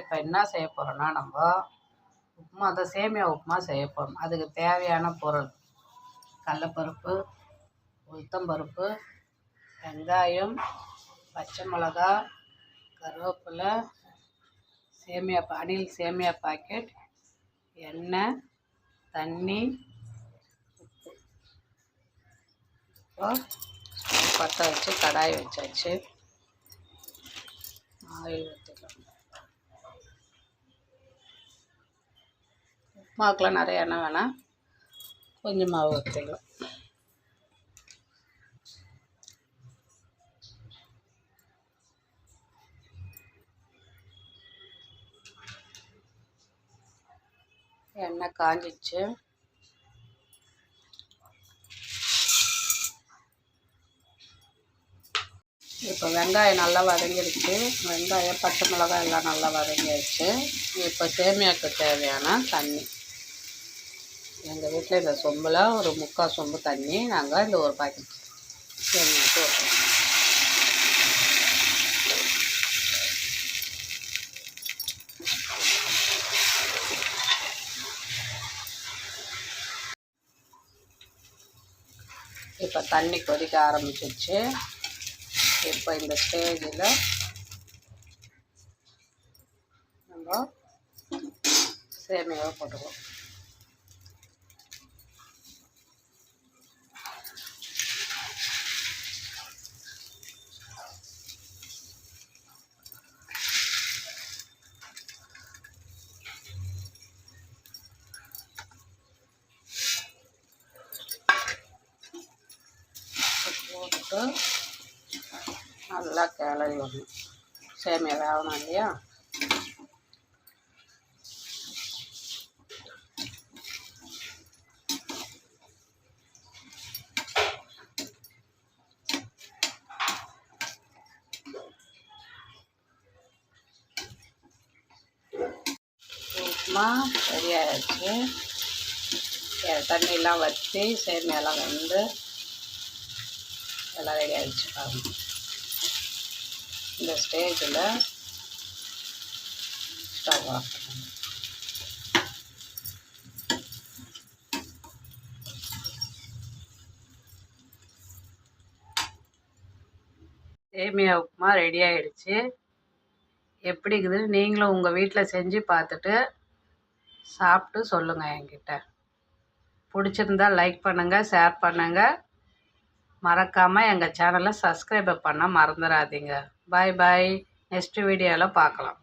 இப்போ என்ன செய்ய போகிறோன்னா நம்ம உப்புமா தான் சேமியா உப்புமா செய்ய போகிறோம். அதுக்கு தேவையான பொருள் கடலப்பருப்பு, உளுத்தம்பருப்பு, வெங்காயம், பச்சை மிளகா, கருவேப்பிலை, அணில் சேமியா பாக்கெட், எண்ணெய், தண்ணி, உப்பு. இப்போ பற்ற வச்சு கடாய் வச்சாச்சு. ஆயில் ஊற்றிக்கலாம். உப்புமாக்கெலாம் நிறைய எண்ணெய் வேணாம், கொஞ்சமாக ஊற்றிக்கலாம். எண்ணெய் காஞ்சிச்சு. இப்போ வெங்காயம் நல்லா வதங்கிடுச்சு. வெங்காயம், பச்சை மிளகாய் எல்லாம் நல்லா வதங்கிடுச்சு. இப்போ சேமியாவுக்கு தேவையான தண்ணி, எங்கள் வீட்டில் இந்த சொம்பில் ஒரு 3/4 சொம்பு தண்ணி நாங்கள் இந்த ஒரு பாக்கெட் சேமியாவுக்கு ஊற்றுறோம். இப்போ தண்ணி கொதிக்க ஆரம்பிச்சிருச்சு. இப்போ இந்த ஸ்டேஜில் நம்ம சேமியாவை போட்டுக்குவோம். போட்டு நல்லா கிளறி வரணும். சேமியா வேகணும் இல்லையா? உப்புமா ரெடி ஆகிடுச்சு. தண்ணியெலாம் வற்றி சேமியாலாம் வெந்து எல்லாம் ரெடி ஆகிடுச்சு. பாருங்கள், இந்த ஸ்டேஜில் ஸ்டவ் ஆஃப் பண்ணணும். சேமியா உப்புமா ரெடி ஆகிடுச்சு. எப்படி இருக்குதுன்னு நீங்களும் உங்கள் வீட்டில் செஞ்சு பார்த்துட்டு சாப்பிட்டு சொல்லுங்கள் என்கிட்ட. பிடிச்சிருந்தா லைக் பண்ணுங்கள், ஷேர் பண்ணுங்கள். மறக்காமல் எங்கள் சேனலை சப்ஸ்கிரைப் பண்ண மறந்துடாதீங்க. பாய் பாய். நெக்ஸ்ட் வீடியோவில் பார்க்கலாம்.